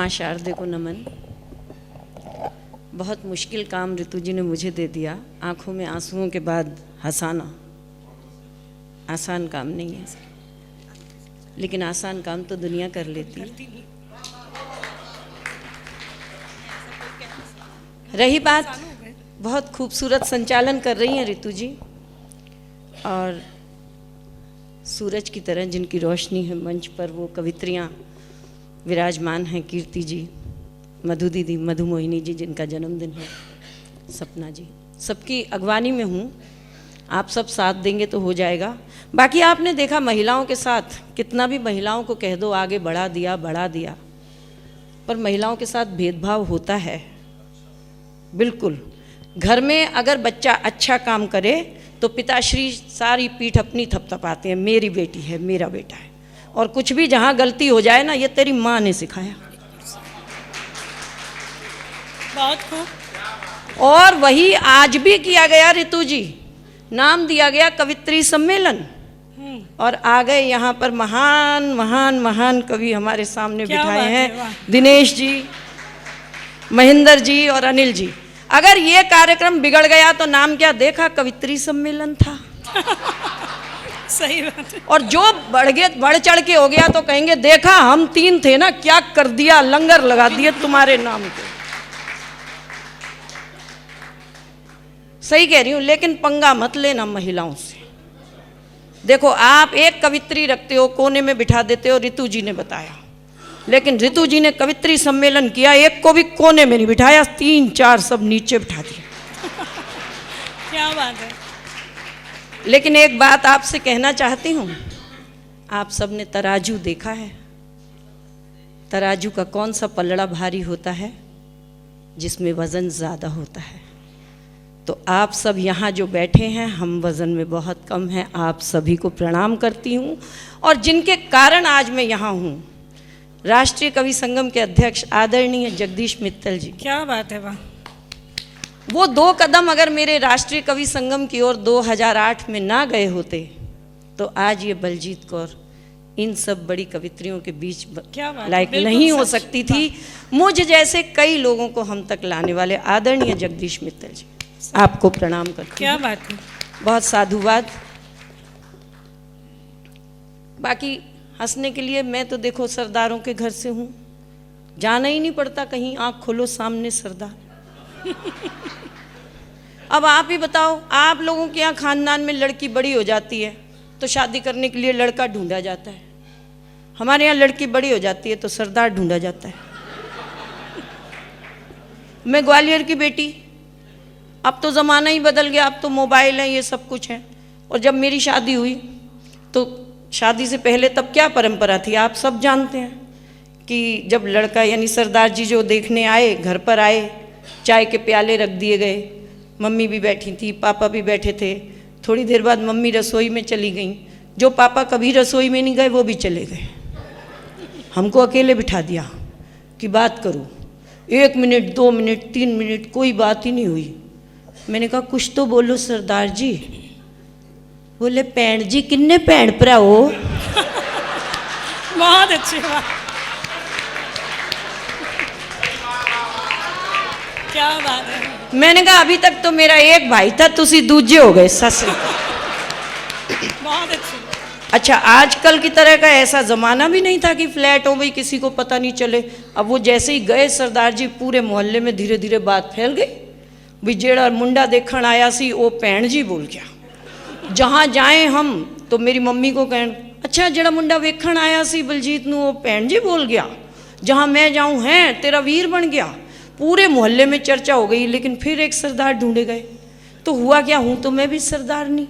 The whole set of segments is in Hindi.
माँ शारदे को नमन। बहुत मुश्किल काम ऋतु जी ने मुझे दे दिया। आंखों में आंसुओं के बाद हंसाना आसान काम नहीं है, लेकिन आसान काम तो दुनिया कर लेती है। रही बात, बहुत खूबसूरत संचालन कर रही हैं ऋतु जी, और सूरज की तरह जिनकी रोशनी है मंच पर, वो कवित्रियाँ विराजमान हैं। कीर्ति जी, मधु दीदी, मधु मोहिनी जी जिनका जन्मदिन है, सपना जी, सबकी अगवानी में हूँ। आप सब साथ देंगे तो हो जाएगा। बाकी आपने देखा महिलाओं के साथ, कितना भी महिलाओं को कह दो आगे बढ़ा दिया, पर महिलाओं के साथ भेदभाव होता है। बिल्कुल, घर में अगर बच्चा अच्छा काम करे तो पिताश्री सारी पीठ अपनी थपथपाते हैं, मेरी बेटी है, मेरा बेटा है। और कुछ भी जहाँ गलती हो जाए ना, ये तेरी माँ ने सिखाया। बहुत खूब। और वही आज भी किया गया ऋतु जी, नाम दिया गया कवित्री सम्मेलन, और आ गए यहाँ पर महान महान महान कवि हमारे सामने बिठाए हैं, दिनेश जी, महेंद्र जी और अनिल जी। अगर ये कार्यक्रम बिगड़ गया तो नाम क्या देखा, कवित्री सम्मेलन था। सही बात है। और जो बढ़ चढ़ के हो गया तो कहेंगे देखा हम तीन थे ना, क्या कर दिया, लंगर लगा दिए तुम्हारे नाम को। सही कह रही हूं, लेकिन पंगा मत लेना महिलाओं से। देखो, आप एक कवित्री रखते हो, कोने में बिठा देते हो, ऋतु जी ने बताया, लेकिन ऋतु जी ने कवित्री सम्मेलन किया, एक को भी कोने में नहीं बिठाया, 3-4 सब नीचे बिठा दिए। क्या बात है। लेकिन एक बात आपसे कहना चाहती हूँ, आप सब ने तराजू देखा है। तराजू का कौन सा पलड़ा भारी होता है? जिसमें वजन ज़्यादा होता है। तो आप सब यहाँ जो बैठे हैं, हम वज़न में बहुत कम हैं। आप सभी को प्रणाम करती हूँ, और जिनके कारण आज मैं यहाँ हूँ, राष्ट्रीय कवि संगम के अध्यक्ष आदरणीय जगदीश मित्तल जी। क्या बात है। वाह। वो 2 कदम अगर मेरे राष्ट्रीय कवि संगम की ओर 2008 में ना गए होते तो आज ये बलजीत कौर इन सब बड़ी कवित्रियों के बीच लायक नहीं हो सकती थी। मुझ जैसे कई लोगों को हम तक लाने वाले आदरणीय जगदीश मित्तल जी, आपको प्रणाम करती हूँ। क्या बात है। बहुत साधुवाद। बाकी हंसने के लिए मैं तो देखो सरदारों के घर से हूँ, जाना ही नहीं पड़ता कहीं, आँख खोलो सामने सरदार। अब आप ही बताओ, आप लोगों के यहाँ खानदान में लड़की बड़ी हो जाती है तो शादी करने के लिए लड़का ढूंढा जाता है। हमारे यहाँ लड़की बड़ी हो जाती है तो सरदार ढूंढा जाता है। मैं ग्वालियर की बेटी, अब तो ज़माना ही बदल गया, अब तो मोबाइल है, ये सब कुछ है। और जब मेरी शादी हुई तो शादी से पहले तब क्या परंपरा थी, आप सब जानते हैं कि जब लड़का यानी सरदार जी जो देखने आए, घर पर आए, चाय के प्याले रख दिए गए, मम्मी भी बैठी थी, पापा भी बैठे थे। थोड़ी देर बाद मम्मी रसोई में चली गई, जो पापा कभी रसोई में नहीं गए वो भी चले गए। हमको अकेले बिठा दिया कि बात करूं। 1 मिनट, 2 मिनट, 3 मिनट कोई बात ही नहीं हुई। मैंने कहा कुछ तो बोलो सरदार जी। बोले भैन जी किन्ने भैन भरा हो। बहुत अच्छी बात। क्या बात है। मैंने कहा अभी तक तो मेरा एक भाई था, तुसी दूजे हो गए ससुर। बहुत अच्छी। अच्छा, आजकल की तरह का ऐसा ज़माना भी नहीं था कि फ्लैट हो गई किसी को पता नहीं चले। अब वो जैसे ही गए सरदार जी, पूरे मोहल्ले में धीरे धीरे बात फैल गई भी जेड़ा मुंडा देखण आया सी वो भैन जी बोल गया। जहाँ जाएं हम तो मेरी मम्मी को कहन, अच्छा जेड़ा मुंडा वेखण आया सी बलजीत नू वो भैन जी बोल गया। जहाँ मैं जाऊँ हैं तेरा वीर बन गया। पूरे मोहल्ले में चर्चा हो गई, लेकिन फिर एक सरदार ढूंढे गए। तो हुआ क्या, हूँ तो मैं भी सरदार नहीं।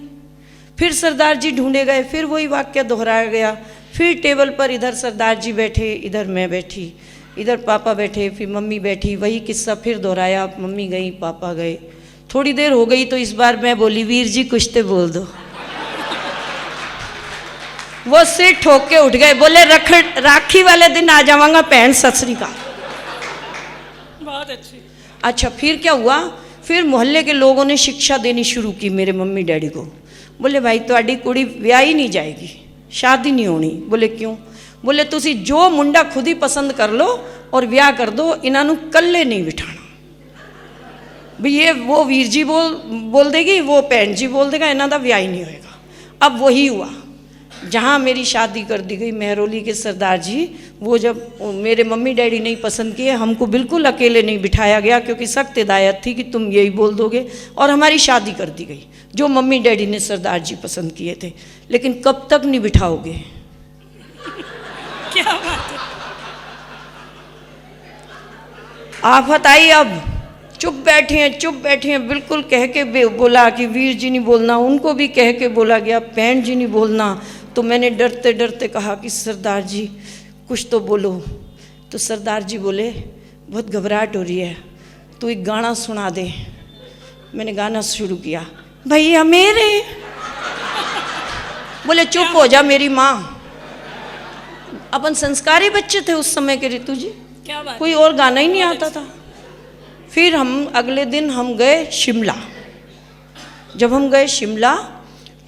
फिर सरदार जी ढूंढे गए, फिर वही वाक्य दोहराया गया। फिर टेबल पर इधर सरदार जी बैठे, इधर मैं बैठी, इधर पापा बैठे, फिर मम्मी बैठी, वही किस्सा फिर दोहराया। मम्मी गई, पापा गए, थोड़ी देर हो गई तो इस बार मैं बोली, वीर जी कुछ तो बोल दो। वो सिर ठोक के उठ गए, बोले राखी वाले दिन आ जाऊंगा भैन सत श्री अकाल। बहुत अच्छी। अच्छा, फिर क्या हुआ, फिर मोहल्ले के लोगों ने शिक्षा देनी शुरू की मेरे मम्मी डैडी को। बोले भाई तुहाडी कुड़ी ब्याही नहीं जाएगी, शादी नहीं होनी। बोले क्यों? बोले तुसी जो मुंडा खुद ही पसंद कर लो, और ब्याह कर दो, इन्हों कल्ले नहीं बिठाना भी ये वो वीर जी बोल देगी, वो भैन जी बोल देगा, इन्हों का ब्याह ही नहीं होएगा। अब वही हुआ जहाँ मेरी शादी कर दी गई महरौली के सरदार जी। वो जब मेरे मम्मी डैडी नहीं पसंद किए, हमको बिल्कुल अकेले नहीं बिठाया गया क्योंकि सख्त हिदायत थी कि तुम यही बोल दोगे, और हमारी शादी कर दी गई जो मम्मी डैडी ने सरदार जी पसंद किए थे। लेकिन कब तक नहीं बिठाओगे? क्या बात है। आफत आई, अब चुप बैठे हैं, बिल्कुल कह के बोला कि वीर जी नहीं बोलना, उनको भी कह के बोला गया भैन जी नहीं बोलना। तो मैंने डरते डरते कहा कि सरदार जी कुछ तो बोलो। तो सरदार जी बोले बहुत घबराहट हो रही है, तो एक गाना सुना दे। मैंने गाना शुरू किया, भैया मेरे। बोले चुप हो जा मेरी माँ। अपन संस्कारी बच्चे थे उस समय के ऋतु जी, क्या बात। कोई और गाना ही नहीं आता था। फिर हम अगले दिन हम गए शिमला। जब हम गए शिमला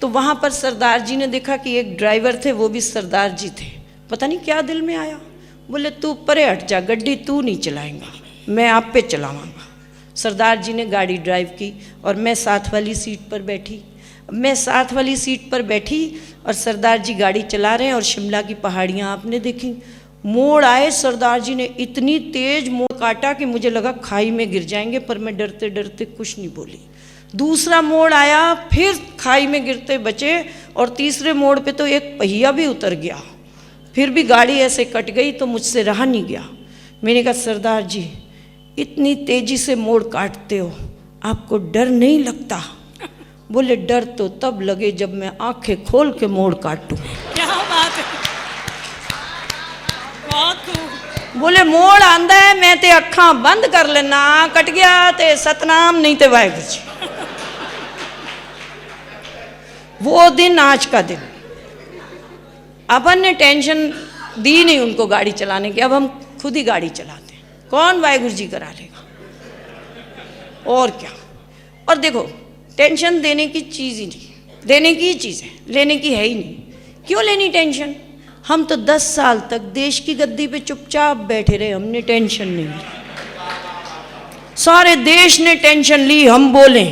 तो वहाँ पर सरदार जी ने देखा कि एक ड्राइवर थे, वो भी सरदार जी थे। पता नहीं क्या दिल में आया, बोले तू परे हट जा, गड्डी तू नहीं चलाएगा, मैं आप पे चलाऊँगा। सरदार जी ने गाड़ी ड्राइव की और मैं साथ वाली सीट पर बैठी। और सरदार जी गाड़ी चला रहे हैं और शिमला की पहाड़ियाँ आपने देखी। मोड़ आए, सरदार जी ने इतनी तेज मोड़ काटा कि मुझे लगा खाई में गिर जाएंगे, पर मैं डरते डरते कुछ नहीं बोली। दूसरा मोड़ आया, फिर खाई में गिरते बचे, और तीसरे मोड़ पे तो एक पहिया भी उतर गया। फिर भी गाड़ी ऐसे कट गई तो मुझसे रहा नहीं गया। मैंने कहा सरदार जी इतनी तेजी से मोड़ काटते हो, आपको डर नहीं लगता? बोले डर तो तब लगे जब मैं आंखें खोल के मोड़ काटूं। क्या बात है, बहुत खूब। बोले मोड़ आंदा है, मैं ते अखा बंद कर लेना, कट गया ते सतनाम, नहीं ते वाहिगुरू जी। वो दिन आज का दिन। अपन ने टेंशन दी नहीं उनको गाड़ी चलाने की, अब हम खुद ही गाड़ी चलाते हैं। कौन वाहिगुरू जी करा लेगा, और क्या। और देखो टेंशन देने की चीज़ ही नहीं, देने की चीज़ है, लेने की है ही नहीं। क्यों लेनी टेंशन? हम तो 10 साल तक देश की गद्दी पे चुपचाप बैठे रहे, हमने टेंशन नहीं ली। सारे देश ने टेंशन ली, हम बोले।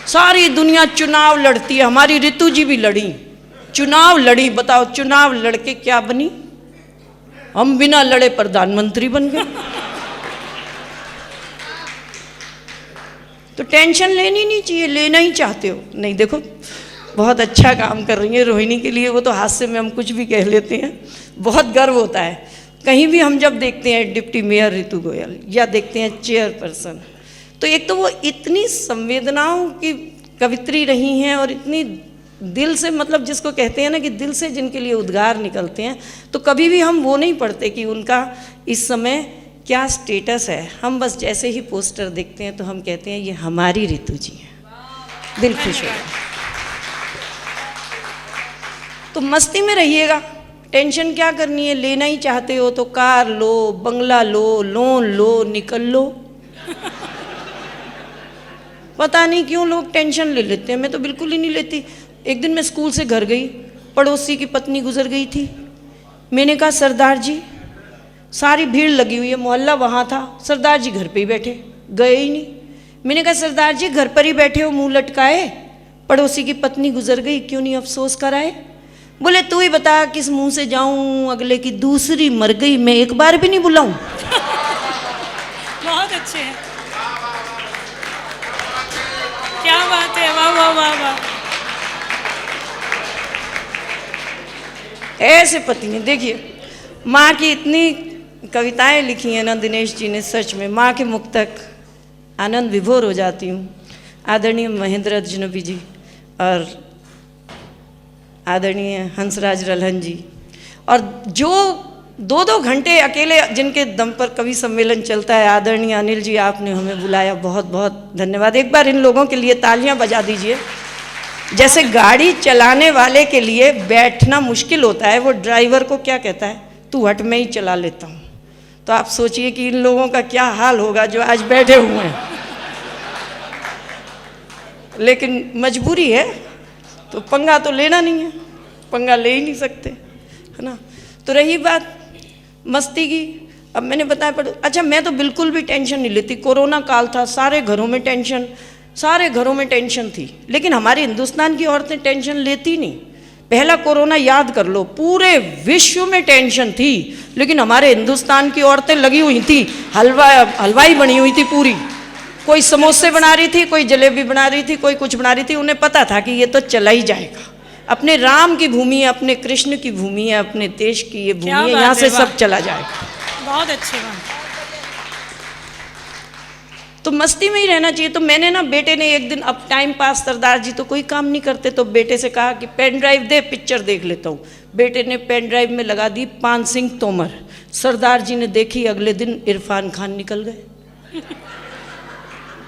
सारी दुनिया चुनाव लड़ती है, हमारी ऋतु जी भी लड़ी, चुनाव लड़ी। बताओ चुनाव लड़के क्या बनी? हम बिना लड़े प्रधानमंत्री बन गए। तो टेंशन लेनी नहीं चाहिए, लेना ही चाहते हो नहीं। देखो बहुत अच्छा काम कर रही है रोहिणी के लिए, वो तो हादसे में हम कुछ भी कह लेते हैं, बहुत गर्व होता है। कहीं भी हम जब देखते हैं डिप्टी मेयर ऋतु गोयल या देखते हैं चेयरपर्सन, तो एक तो वो इतनी संवेदनाओं की कवित्री रही हैं और इतनी दिल से, मतलब जिसको कहते हैं ना कि दिल से जिनके लिए उद्गार निकलते हैं, तो कभी भी हम वो नहीं पढ़ते कि उनका इस समय क्या स्टेटस है। हम बस जैसे ही पोस्टर देखते हैं तो हम कहते हैं ये हमारी ऋतु जी है, दिल खुश हो। तो मस्ती में रहिएगा, टेंशन क्या करनी है? लेना ही चाहते हो तो कार लो, बंगला लो, लोन लो, निकल लो। पता नहीं क्यों लोग टेंशन ले लेते हैं, मैं तो बिल्कुल ही नहीं लेती। एक दिन मैं स्कूल से घर गई, पड़ोसी की पत्नी गुजर गई थी। मैंने कहा सरदार जी, सारी भीड़ लगी हुई है, मोहल्ला वहाँ था, सरदार जी घर पे ही बैठे, गए ही नहीं। मैंने कहा सरदार जी घर पर ही बैठे हो मुंह लटकाए, पड़ोसी की पत्नी गुजर गई, क्यों नहीं अफसोस कराए? बोले तू ही बता किस मुंह से जाऊं, अगले की दूसरी मर गई, मैं एक बार भी नहीं बुलाऊं। बहुत अच्छे हैं, क्या बात है, वाह वाह वाह वाह। ऐसे पति ने, देखिए माँ की इतनी कविताएं लिखी हैं ना दिनेश जी ने, सच में माँ के मुख तक आनंद विभोर हो जाती हूँ। आदरणीय महेंद्र अजनबी जी और आदरणीय हंसराज रल्हन जी, और जो 2-2 घंटे अकेले जिनके दम पर कवि सम्मेलन चलता है, आदरणीय अनिल जी आपने हमें बुलाया, बहुत बहुत धन्यवाद। एक बार इन लोगों के लिए तालियां बजा दीजिए। जैसे गाड़ी चलाने वाले के लिए बैठना मुश्किल होता है, वो ड्राइवर को क्या कहता है, तू हट मैं ही चला लेता हूँ। तो आप सोचिए कि इन लोगों का क्या हाल होगा जो आज बैठे हुए हैं। लेकिन मजबूरी है तो पंगा तो लेना नहीं है। पंगा ले ही नहीं सकते, है ना। तो रही बात मस्ती की, अब मैंने बताया पर अच्छा मैं तो बिल्कुल भी टेंशन नहीं लेती। कोरोना काल था, सारे घरों में टेंशन थी, लेकिन हमारे हिंदुस्तान की औरतें टेंशन लेती नहीं। पहला कोरोना याद कर लो, पूरे विश्व में टेंशन थी, लेकिन हमारे हिंदुस्तान की औरतें लगी हुई थी, हलवाई बनी हुई थी पूरी। कोई समोसे बना रही थी, कोई जलेबी बना रही थी, कोई कुछ बना रही थी। उन्हें पता था कि ये तो चला ही जाएगा। अपने राम की भूमि है, अपने कृष्ण की भूमि है, अपने देश की ये भूमि है, यहाँ से सब चला जाएगा। बहुत अच्छी बात। तो मस्ती में ही रहना चाहिए। तो मैंने ना बेटे ने एक दिन, अब टाइम पास, सरदार जी तो कोई काम नहीं करते, तो बेटे से कहा कि पेन ड्राइव दे, पिक्चर देख लेता हूँ। बेटे ने पेन ड्राइव में लगा दी पान सिंह तोमर। सरदार जी ने देखी, अगले दिन इरफान खान निकल गए।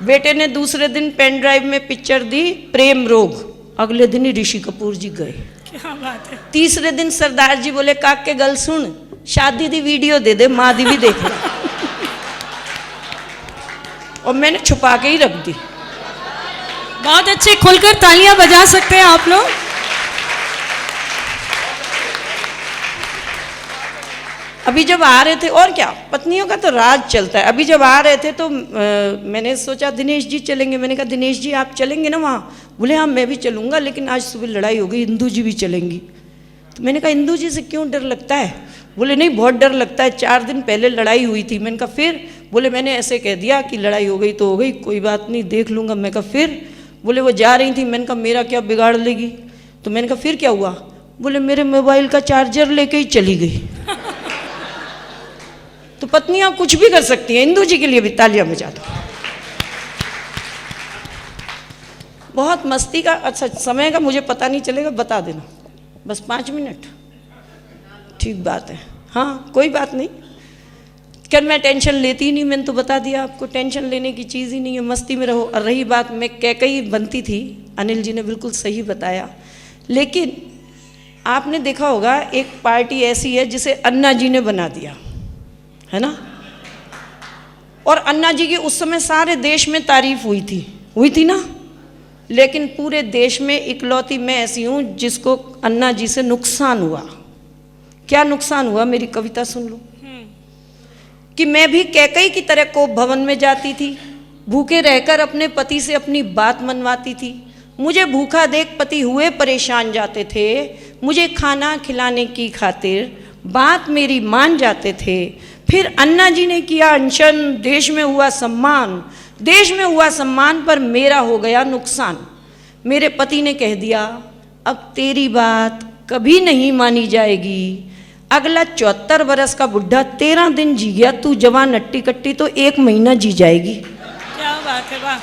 बेटे ने दूसरे दिन पेन ड्राइव में पिक्चर दी प्रेम रोग, अगले दिन ही ऋषि कपूर जी गए। क्या बात है। तीसरे दिन सरदार जी बोले काक के गल सुन, शादी दी वीडियो दे दे, माँ दी भी देख ले। और मैंने छुपा के ही रख दी। बहुत अच्छे, खुलकर तालियां बजा सकते हैं आप लोग। अभी जब आ रहे थे, और क्या, पत्नियों का तो राज चलता है। अभी जब आ रहे थे तो मैंने सोचा दिनेश जी चलेंगे। मैंने कहा दिनेश जी आप चलेंगे ना वहाँ? बोले हाँ मैं भी चलूँगा, लेकिन आज सुबह लड़ाई हो गई, इंदू जी भी चलेंगी। तो मैंने कहा इंदू जी से क्यों डर लगता है? बोले नहीं बहुत डर लगता है, 4 दिन पहले लड़ाई हुई थी। मैंने कहा फिर? बोले मैंने ऐसे कह दिया कि लड़ाई हो गई तो हो गई, कोई बात नहीं देख लूँगा। मैं कहा फिर? बोले वो जा रही थी। मैंने कहा मेरा क्या बिगाड़ लेगी? तो मैंने कहा फिर क्या हुआ? बोले मेरे मोबाइल का चार्जर लेके ही चली गई। तो पत्नियां कुछ भी कर सकती हैं। इंदू जी के लिए भी तालियां बजा दो। बहुत मस्ती का, अच्छा समय का मुझे पता नहीं चलेगा, बता देना बस 5 मिनट। ठीक बात है, हाँ कोई बात नहीं। क्या मैं टेंशन लेती ही नहीं? मैंने तो बता दिया आपको, टेंशन लेने की चीज़ ही नहीं है, मस्ती में रहो। और रही बात मैं कैकई बनती थी, अनिल जी ने बिल्कुल सही बताया। लेकिन आपने देखा होगा एक पार्टी ऐसी है जिसे अन्ना जी ने बना दिया, है ना। और अन्ना जी की उस समय सारे देश में तारीफ हुई थी ना। लेकिन पूरे देश में इकलौती मैं ऐसी हूँ जिसको अन्ना जी से नुकसान हुआ। क्या नुकसान हुआ? मेरी कविता सुन लो। कि मैं भी कैकई की तरह कोप भवन में जाती थी, भूखे रहकर अपने पति से अपनी बात मनवाती थी। मुझे भूखा देख पति हुए परेशान जाते थे, मुझे खाना खिलाने की खातिर बात मेरी मान जाते थे। फिर अन्ना जी ने किया अनशन, देश में हुआ सम्मान, देश में हुआ सम्मान पर मेरा हो गया नुकसान। मेरे पति ने कह दिया अब तेरी बात कभी नहीं मानी जाएगी। अगला 74 बरस का बुढ़ा 13 दिन जी गया, तू जवान नट्टी कट्टी तो 1 महीना जी जाएगी। क्या बात है, वाह।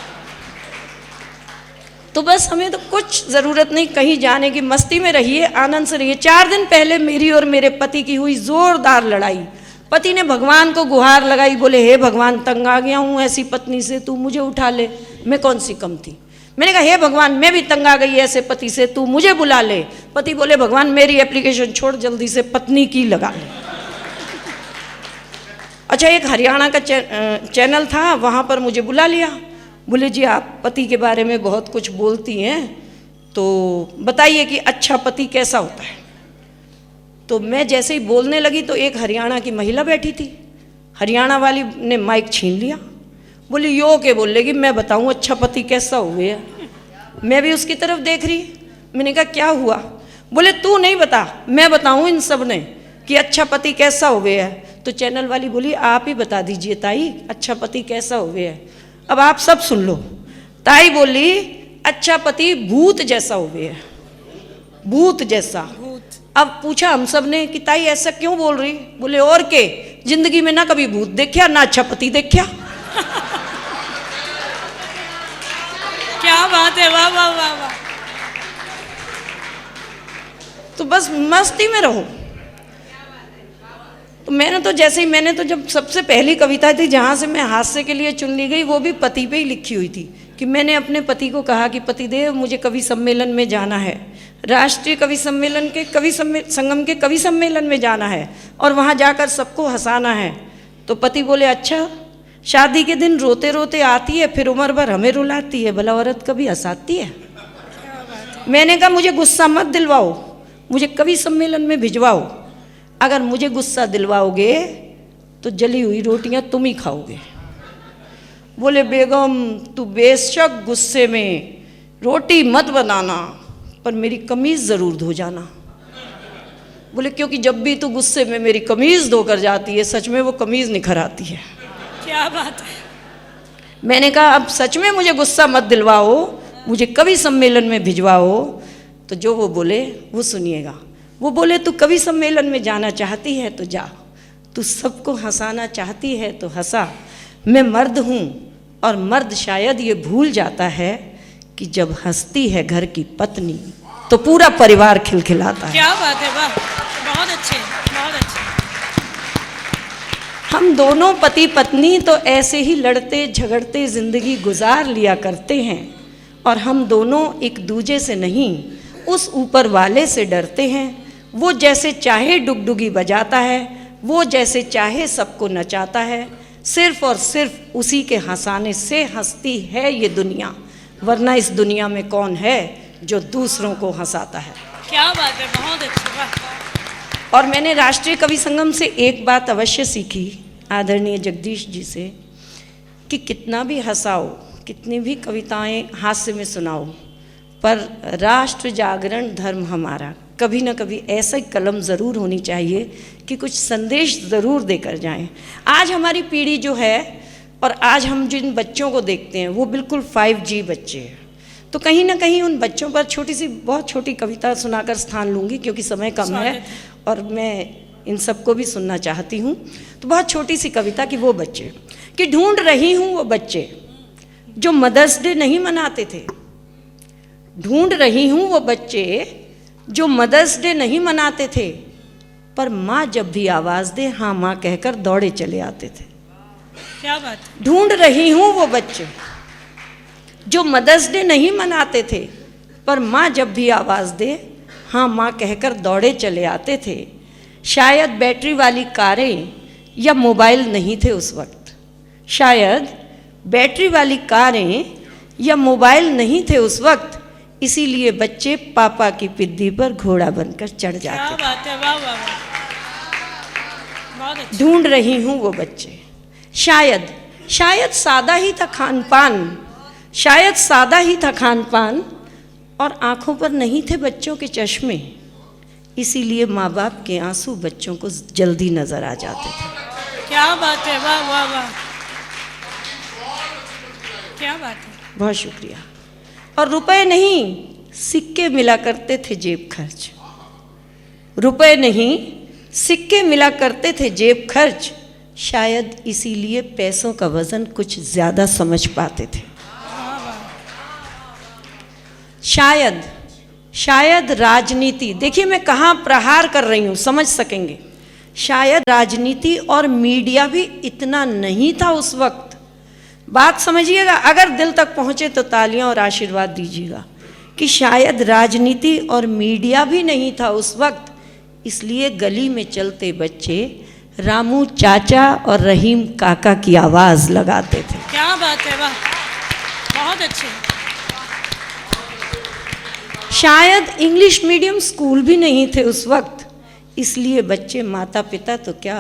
तो बस हमें तो कुछ ज़रूरत नहीं कहीं जाने की, मस्ती में रहिए, आनंद से रहिए। 4 दिन पहले मेरी और मेरे पति की हुई ज़ोरदार लड़ाई। पति ने भगवान को गुहार लगाई, बोले हे भगवान तंग आ गया हूँ ऐसी पत्नी से, तू मुझे उठा ले। मैं कौन सी कम थी? मैंने कहा हे भगवान मैं भी तंग आ गई ऐसे पति से, तू मुझे बुला ले। पति बोले भगवान मेरी एप्लीकेशन छोड़, जल्दी से पत्नी की लगा ले। अच्छा एक हरियाणा का चैनल था, वहाँ पर मुझे बुला लिया। बोले जी आप पति के बारे में बहुत कुछ बोलती हैं, तो बताइए कि अच्छा पति कैसा होता है। तो मैं जैसे ही बोलने लगी तो एक हरियाणा की महिला बैठी थी, हरियाणा वाली ने माइक छीन लिया। बोली यो के बोल लेगी मैं बताऊँ अच्छा पति कैसा हो गया। मैं भी उसकी तरफ देख रही। मैंने कहा क्या हुआ? बोले तू नहीं बता, मैं बताऊँ इन सब ने कि अच्छा पति कैसा हो गया है। तो चैनल वाली बोली आप ही बता दीजिए ताई अच्छा पति कैसा हो गया है। अब आप सब सुन लो। ताई बोली अच्छा पति भूत जैसा हो गया है, भूत जैसा। अब पूछा हम सब ने कि ताई ऐसा क्यों बोल रही? बोले और के जिंदगी में ना कभी भूत देखा ना अच्छा पति देखा। क्या बात है, वाह वाह वाह वाह। तो बस मस्ती में रहो। तो मैंने तो जब सबसे पहली कविता थी जहाँ से मैं हास्य के लिए चुन ली गई, वो भी पति पे ही लिखी हुई थी कि मैंने अपने पति को कहा कि पतिदेव मुझे कवि सम्मेलन में जाना है, राष्ट्रीय कवि सम्मेलन के संगम के कवि सम्मेलन में जाना है और वहाँ जाकर सबको हंसाना है। तो पति बोले अच्छा शादी के दिन रोते रोते आती है, फिर उम्र भर हमें रुलाती है, भला औरत कभी हंसाती है? मैंने कहा मुझे गुस्सा मत दिलवाओ, मुझे कवि सम्मेलन में भिजवाओ, अगर मुझे गुस्सा दिलवाओगे तो जली हुई रोटियां तुम ही खाओगे। बोले बेगम तू बेशक गुस्से में रोटी मत बनाना, पर मेरी कमीज़ ज़रूर धो जाना। बोले क्योंकि जब भी तू गुस्से में मेरी कमीज़ धोकर जाती है, सच में वो कमीज़ निखर आती है। क्या बात है। मैंने कहा अब सच में मुझे गुस्सा मत दिलवाओ, मुझे कवि सम्मेलन में भिजवाओ। तो जो वो बोले वो सुनिएगा। वो बोले तू कवि सम्मेलन में जाना चाहती है तो जा, तू सबको हंसाना चाहती है तो हंसा। मैं मर्द हूँ और मर्द शायद ये भूल जाता है कि जब हंसती है घर की पत्नी तो पूरा परिवार खिलखिलाता है। क्या बात है, वाह, बहुत अच्छे, बहुत अच्छे। हम दोनों पति पत्नी तो ऐसे ही लड़ते झगड़ते ज़िंदगी गुजार लिया करते हैं, और हम दोनों एक दूजे से नहीं उस ऊपर वाले से डरते हैं। वो जैसे चाहे डुगडुगी बजाता है, वो जैसे चाहे सबको नचाता है, सिर्फ और सिर्फ उसी के हंसाने से हंसती है ये दुनिया, वरना इस दुनिया में कौन है जो दूसरों को हंसाता है। क्या बात है, बहुत अच्छी, वाह। और मैंने राष्ट्रीय कवि संगम से एक बात अवश्य सीखी आदरणीय जगदीश जी से, कि कितना भी हंसाओ, कितनी भी कविताएं हास्य में सुनाओ, पर राष्ट्र जागरण धर्म हमारा, कभी ना कभी ऐसा ही कलम ज़रूर होनी चाहिए कि कुछ संदेश ज़रूर देकर जाएं। आज हमारी पीढ़ी जो है, और आज हम जिन बच्चों को देखते हैं वो बिल्कुल 5G बच्चे हैं। तो कहीं ना कहीं उन बच्चों पर छोटी सी, बहुत छोटी कविता सुनाकर स्थान लूँगी क्योंकि समय कम है और मैं इन सबको भी सुनना चाहती हूँ। तो बहुत छोटी सी कविता कि वो बच्चे, कि ढूंढ रही हूँ वो बच्चे जो मदर्स डे नहीं मनाते थे। ढूंढ रही हूँ वो बच्चे जो मदर्स डे नहीं मनाते थे, पर माँ जब भी आवाज़ दे हाँ माँ कहकर दौड़े चले आते थे। क्या बात है। ढूंढ रही हूँ वो बच्चे जो मदर्स डे नहीं मनाते थे, पर माँ जब भी आवाज़ दे हाँ माँ कहकर दौड़े चले आते थे। शायद बैटरी वाली कारें या मोबाइल नहीं थे उस वक्त, शायद बैटरी वाली कारें या मोबाइल नहीं थे उस वक्त, इसीलिए बच्चे पापा की पिद्दी पर घोड़ा बनकर चढ़ जाते। क्या बात है, वाह वाह वाह, बहुत अच्छा। ढूंढ रही हूँ वो बच्चे, शायद सादा ही था खान पान, शायद सादा ही था खान पान, और आंखों पर नहीं थे बच्चों के चश्मे, इसीलिए माँ बाप के आंसू बच्चों को जल्दी नजर आ जाते थे। क्या बात है, वाह वाह वाह, क्या बात है। बहुत शुक्रिया। और रुपए नहीं सिक्के मिला करते थे जेब खर्च, रुपए नहीं सिक्के मिला करते थे जेब खर्च, शायद इसीलिए पैसों का वजन कुछ ज्यादा समझ पाते थे। शायद राजनीति, देखिए मैं कहाँ प्रहार कर रही हूँ, समझ सकेंगे। शायद राजनीति और मीडिया भी इतना नहीं था उस वक्त। बात समझिएगा, अगर दिल तक पहुँचे तो तालियां और आशीर्वाद दीजिएगा, कि शायद राजनीति और मीडिया भी नहीं था उस वक्त, इसलिए गली में चलते बच्चे रामू चाचा और रहीम काका की आवाज़ लगाते थे। क्या बात है, वाह, बहुत अच्छे। शायद इंग्लिश मीडियम स्कूल भी नहीं थे उस वक्त, इसलिए बच्चे माता पिता तो क्या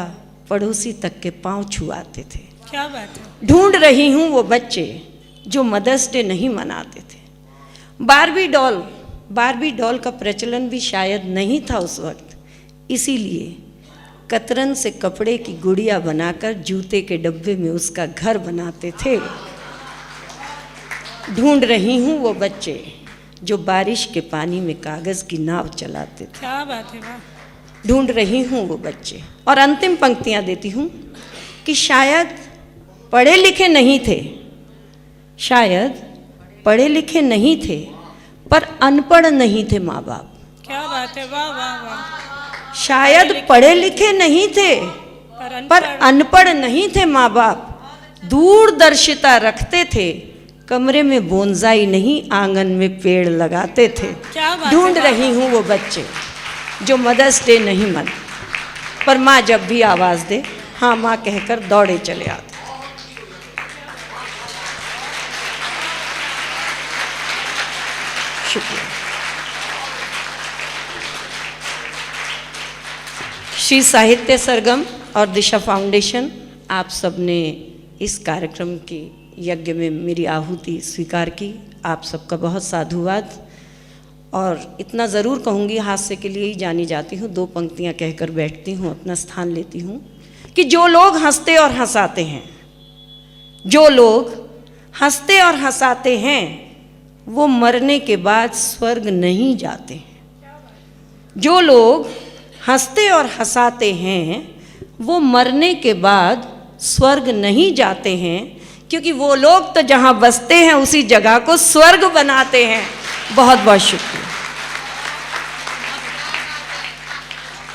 पड़ोसी तक के पांव छुआते थे। क्या बात है। ढूंढ रही हूँ वो बच्चे जो मदर्स डे नहीं मनाते थे। बारबी डॉल का प्रचलन भी शायद नहीं था उस वक्त, इसीलिए कतरन से कपड़े की गुड़िया बनाकर जूते के डब्बे में उसका घर बनाते थे। ढूंढ रही हूँ वो बच्चे जो बारिश के पानी में कागज़ की नाव चलाते थे। क्या बात है, वाह। ढूंढ रही हूँ वो बच्चे। और अंतिम पंक्तियाँ देती हूँ कि शायद पढ़े लिखे नहीं थे, शायद पढ़े लिखे नहीं थे, पर अनपढ़ नहीं थे माँ बाप। क्या बात है, वाह वाह वाह। शायद पढ़े लिखे नहीं थे, पर अनपढ़ नहीं थे माँ बाप। दूरदर्शिता रखते थे, कमरे में बोनसाई नहीं आंगन में पेड़ लगाते थे। ढूंढ रही हूँ वो बच्चे जो मदर्स डे नहीं मना, पर माँ जब भी आवाज़ दे हाँ माँ कहकर दौड़े चले आते। शुक्रिया। श्री साहित्य सरगम और दिशा फाउंडेशन, आप सब ने इस कार्यक्रम की यज्ञ में मेरी आहुति स्वीकार की। आप सबका बहुत साधुवाद। और इतना ज़रूर कहूँगी, हास्य के लिए ही जानी जाती हूँ, 2 पंक्तियाँ कहकर बैठती हूँ, अपना स्थान लेती हूँ कि जो लोग हंसते और हंसाते हैं, जो लोग हंसते और हंसाते हैं, वो मरने के बाद स्वर्ग नहीं जाते हैं। जो लोग हंसते और हंसाते हैं, वो मरने के बाद स्वर्ग नहीं जाते हैं, क्योंकि वो लोग तो जहाँ बसते हैं उसी जगह को स्वर्ग बनाते हैं। बहुत बहुत शुक्रिया।